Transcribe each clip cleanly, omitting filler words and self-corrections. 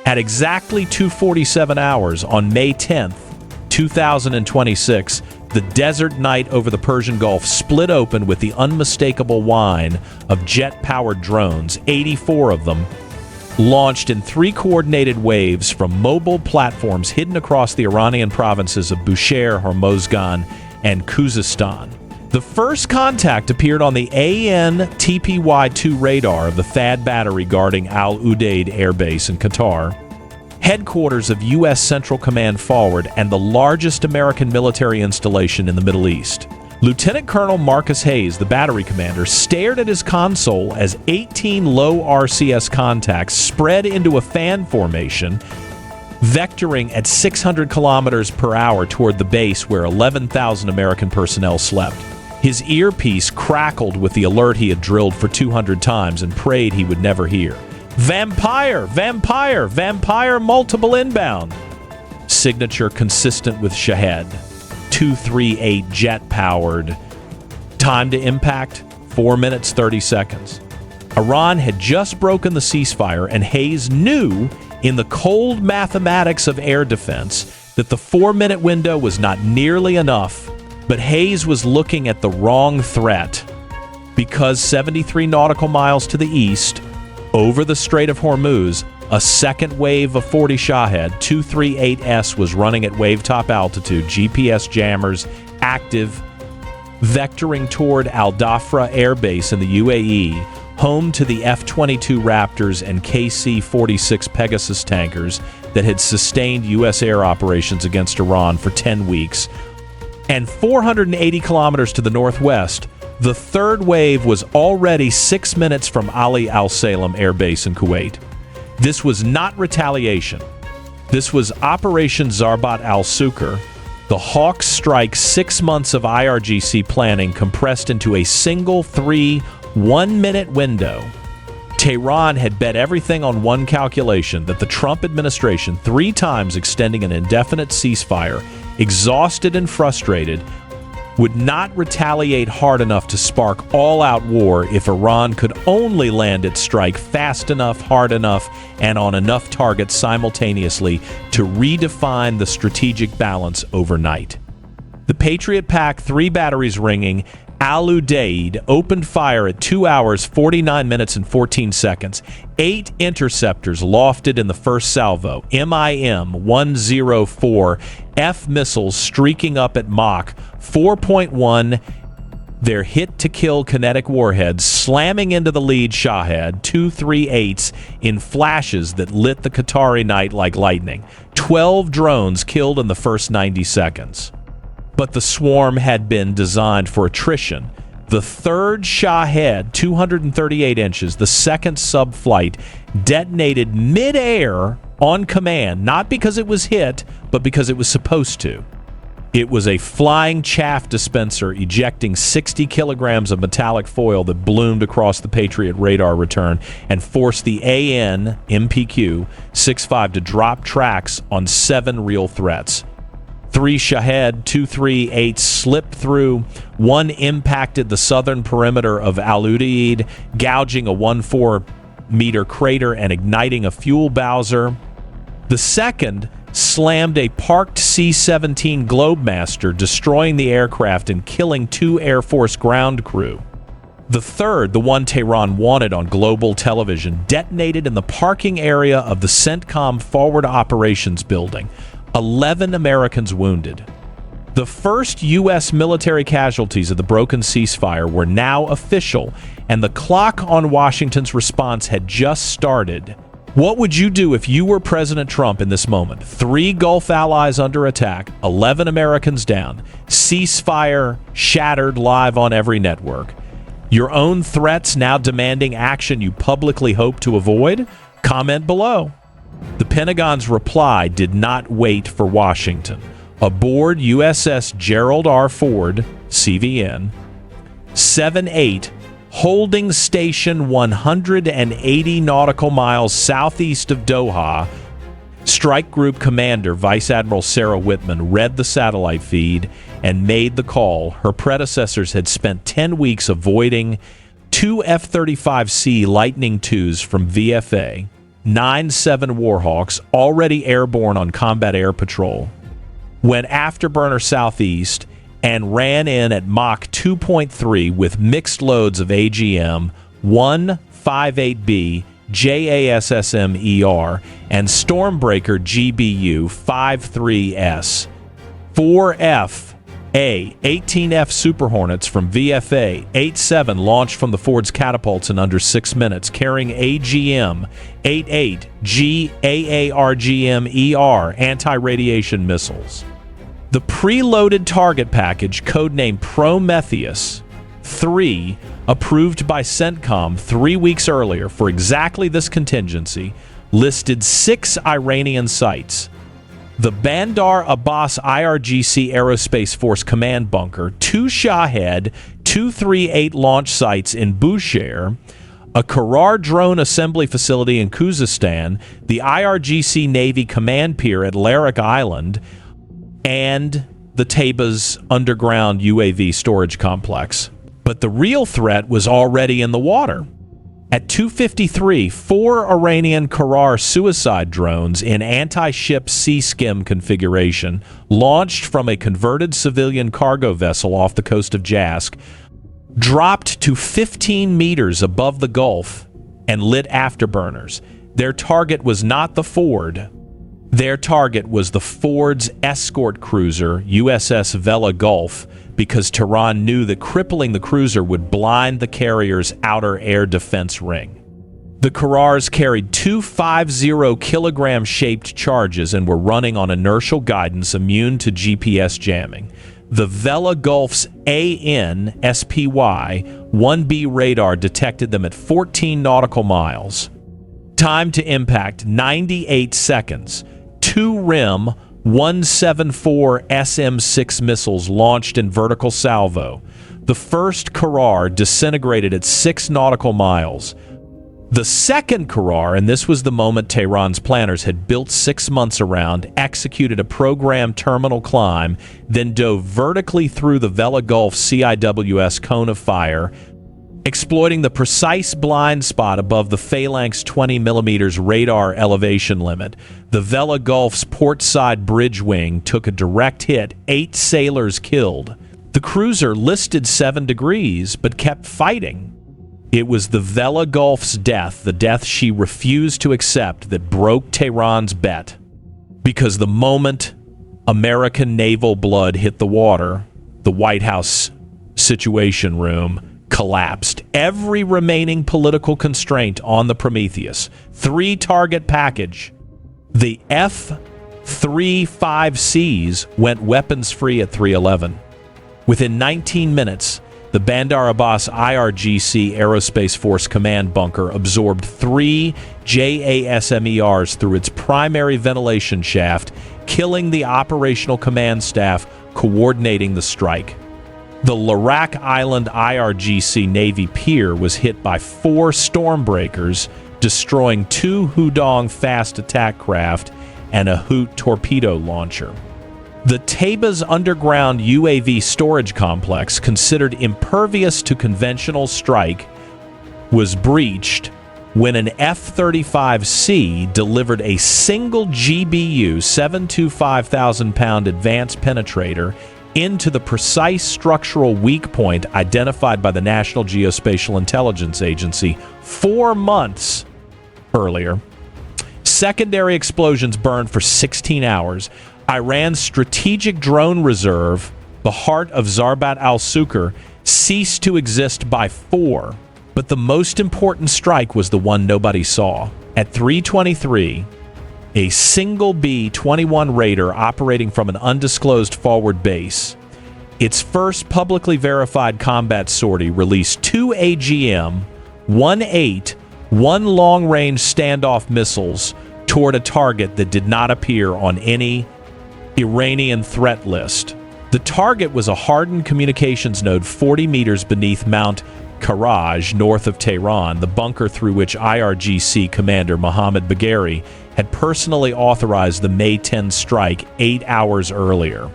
At exactly 2:47 hours on May 10th, 2026, the desert night over the Persian Gulf split open with the unmistakable whine of jet-powered drones, 84 of them, launched in 3 coordinated waves from mobile platforms hidden across the Iranian provinces of Bushehr, Hormozgan, and Khuzestan. The first contact appeared on the AN/TPY-2 radar of the THAAD battery guarding Al-Udeid Air Base in Qatar, headquarters of U.S. Central Command Forward and the largest American military installation in the Middle East. Lieutenant Colonel Marcus Hayes, the battery commander, stared at his console as 18 low RCS contacts spread into a fan formation, vectoring at 600 kilometers per hour toward the base where 11,000 American personnel slept. His earpiece crackled with the alert he had drilled for 200 times and prayed he would never hear. Vampire! Vampire! Vampire! Multiple inbound! Signature consistent with Shahed. 238 jet-powered. Time to impact, 4 minutes, 30 seconds. Iran had just broken the ceasefire, and Hayes knew in the cold mathematics of air defense that the 4-minute window was not nearly enough. But Hayes was looking at the wrong threat, because 73 nautical miles to the east, over the Strait of Hormuz, a second wave of 40 Shahed 238S was running at wave-top altitude, GPS jammers active, vectoring toward Al-Dhafra Air Base in the UAE, home to the F-22 Raptors and KC-46 Pegasus tankers that had sustained U.S. air operations against Iran for 10 weeks. And 480 kilometers to the northwest, the third wave was already 6 minutes from Ali Al-Salem Air Base in Kuwait. This was not retaliation. This was Operation Zarbat al-Sukr, the Hawks strike 6 months of IRGC planning compressed into a single 3 1-minute window. Tehran had bet everything on one calculation, that the Trump administration, 3 times extending an indefinite ceasefire, exhausted and frustrated, would not retaliate hard enough to spark all-out war if Iran could only land its strike fast enough, hard enough, and on enough targets simultaneously to redefine the strategic balance overnight. The Patriot PAC-3 batteries ringing, Al-Udeid opened fire at 2 hours, 49 minutes, and 14 seconds. 8 interceptors lofted in the first salvo. MIM-104 F missiles streaking up at Mach 4.1. Their hit-to-kill kinetic warheads slamming into the lead Shahed 238s in flashes that lit the Qatari night like lightning. 12 drones killed in the first 90 seconds. But the swarm had been designed for attrition. The third Shahed, 238 inches, the second sub-flight, detonated mid-air on command, not because it was hit, but because it was supposed to. It was a flying chaff dispenser ejecting 60 kilograms of metallic foil that bloomed across the Patriot radar return and forced the AN MPQ-65 to drop tracks on 7 real threats. 3 Shahed 238 slipped through. 1 impacted the southern perimeter of Al-Udeid, gouging a 1.4-meter crater and igniting a fuel bowser. The second slammed a parked C-17 Globemaster, destroying the aircraft and killing 2 Air Force ground crew. The third, the one Tehran wanted on global television, detonated in the parking area of the CENTCOM Forward Operations Building. 11 Americans wounded. The first U.S. military casualties of the broken ceasefire were now official, and the clock on Washington's response had just started. What would you do if you were President Trump in this moment? 3 Gulf allies under attack, 11 Americans down, ceasefire shattered live on every network. Your own threats now demanding action you publicly hope to avoid? Comment below. The Pentagon's reply did not wait for Washington. Aboard USS Gerald R. Ford, CVN, 7-8, holding station 180 nautical miles southeast of Doha, Strike Group Commander Vice Admiral Sarah Whitman read the satellite feed and made the call. Her predecessors had spent 10 weeks avoiding 2 F-35C Lightning IIs from VFA, 9-7 Warhawks, already airborne on combat air patrol, went afterburner southeast and ran in at Mach 2.3 with mixed loads of AGM-158B JASSM-ER and Stormbreaker GBU-53S. 4F-A 18F Super Hornets from VFA 87 launched from the Ford's catapults in under 6 minutes, carrying AGM-88G AARGM-ER anti-radiation missiles. The preloaded target package, codenamed Prometheus 3, approved by CENTCOM 3 weeks earlier for exactly this contingency, listed 6 Iranian sites: the Bandar Abbas IRGC Aerospace Force command bunker, 2 Shahed 238 launch sites in Bushehr, a Karrar drone assembly facility in Khuzestan, the IRGC Navy command pier at Larak Island, and the Taybaz underground UAV storage complex. But the real threat was already in the water. At 2:53, 4 Iranian Karrar suicide drones in anti-ship sea-skim configuration, launched from a converted civilian cargo vessel off the coast of Jask, dropped to 15 meters above the Gulf and lit afterburners. Their target was not the Ford. Their target was the Ford's escort cruiser, USS Vella Gulf, because Tehran knew that crippling the cruiser would blind the carrier's outer air defense ring. The Karrars carried 2 50-kilogram shaped charges and were running on inertial guidance immune to GPS jamming. The Vella Gulf's AN/SPY-1B radar detected them at 14 nautical miles. Time to impact, 98 seconds. 2 RIM 174 SM-6 missiles launched in vertical salvo. The first Karrar disintegrated at 6 nautical miles. The second Karrar, and this was the moment Tehran's planners had built 6 months around, executed a programmed terminal climb, then dove vertically through the Vella Gulf CIWS cone of fire, exploiting the precise blind spot above the Phalanx 20mm radar elevation limit. The Vella Gulf's portside bridge wing took a direct hit, 8 sailors killed. The cruiser listed 7 degrees, but kept fighting. It was the Vella Gulf's death, the death she refused to accept, that broke Tehran's bet. Because the moment American naval blood hit the water, the White House Situation Room collapsed. Every remaining political constraint on the Prometheus, 3-target package, the F-35Cs went weapons-free at 3:11. Within 19 minutes, the Bandar Abbas IRGC Aerospace Force command bunker absorbed 3 JASSM-ERs through its primary ventilation shaft, killing the operational command staff coordinating the strike. The Larak Island IRGC Navy pier was hit by 4 Stormbreakers, destroying 2 Hudong fast attack craft and a Hoot torpedo launcher. The Taybaz underground UAV storage complex, considered impervious to conventional strike, was breached when an F-35C delivered a single GBU 725,000-pound advanced penetrator into the precise structural weak point identified by the National Geospatial Intelligence Agency 4 months earlier. Secondary explosions burned for 16 hours. Iran's strategic drone reserve, the heart of Zarbat al-Suqr, ceased to exist by 4. But the most important strike was the one nobody saw. At 3:23, a single B-21 Raider operating from an undisclosed forward base, its first publicly verified combat sortie, released 2 AGM-18, 1 long-range standoff missiles toward a target that did not appear on any Iranian threat list. The target was a hardened communications node 40 meters beneath Mount Karaj, north of Tehran, the bunker through which IRGC Commander Mohammad Bagheri had personally authorized the May 10 strike 8 hours earlier.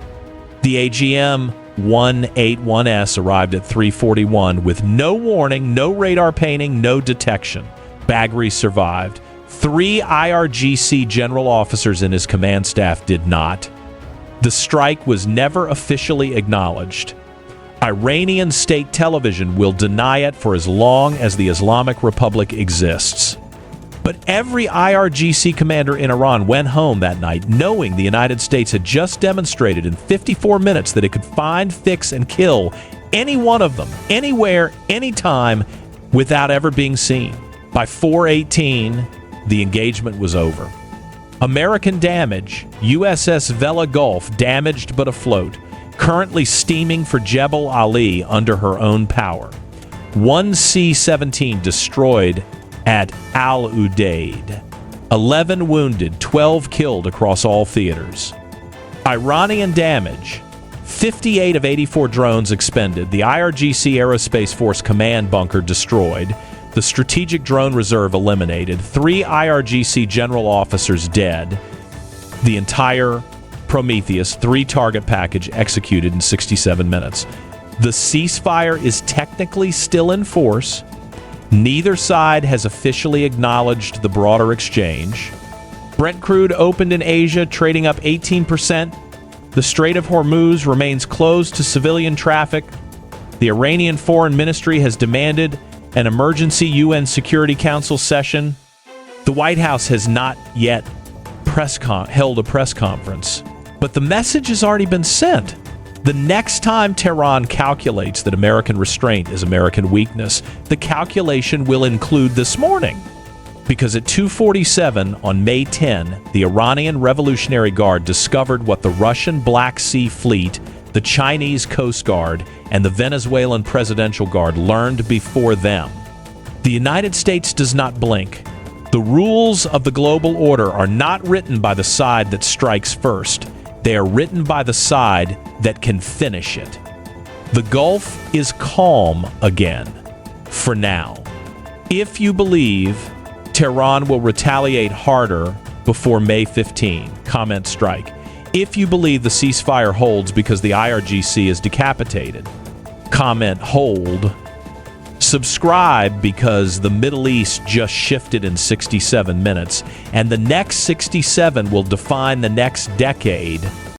The AGM-181S arrived at 3:41 with no warning, no radar painting, no detection. Bagheri survived. 3 IRGC general officers in his command staff did not. The strike was never officially acknowledged. Iranian state television will deny it for as long as the Islamic Republic exists. But every IRGC commander in Iran went home that night knowing the United States had just demonstrated in 54 minutes that it could find, fix, and kill any one of them, anywhere, anytime, without ever being seen. By 4:18, the engagement was over. American damage: USS Vella Gulf damaged but afloat, currently steaming for Jebel Ali under her own power. 1 C-17 destroyed at Al-Udeid. 11 wounded, 12 killed across all theaters. Iranian damage: 58 of 84 drones expended, the IRGC Aerospace Force command bunker destroyed, the strategic drone reserve eliminated, 3 IRGC general officers dead, the entire Prometheus 3-target package executed in 67 minutes. The ceasefire is technically still in force. Neither side has officially acknowledged the broader exchange. Brent crude opened in Asia, trading up 18%. The Strait of Hormuz remains closed to civilian traffic. The Iranian Foreign Ministry has demanded an emergency UN Security Council session. The White House has not yet held a press conference, but the message has already been sent. The next time Tehran calculates that American restraint is American weakness, the calculation will include this morning. Because at 2:47 on May 10, the Iranian Revolutionary Guard discovered what the Russian Black Sea Fleet, the Chinese Coast Guard, and the Venezuelan Presidential Guard learned before them. The United States does not blink. The rules of the global order are not written by the side that strikes first. They are written by the side that can finish it. The Gulf is calm again, for now. If you believe Tehran will retaliate harder before May 15, comment strike. If you believe the ceasefire holds because the IRGC is decapitated, comment hold. Subscribe because the Middle East just shifted in 67 minutes, and the next 67 will define the next decade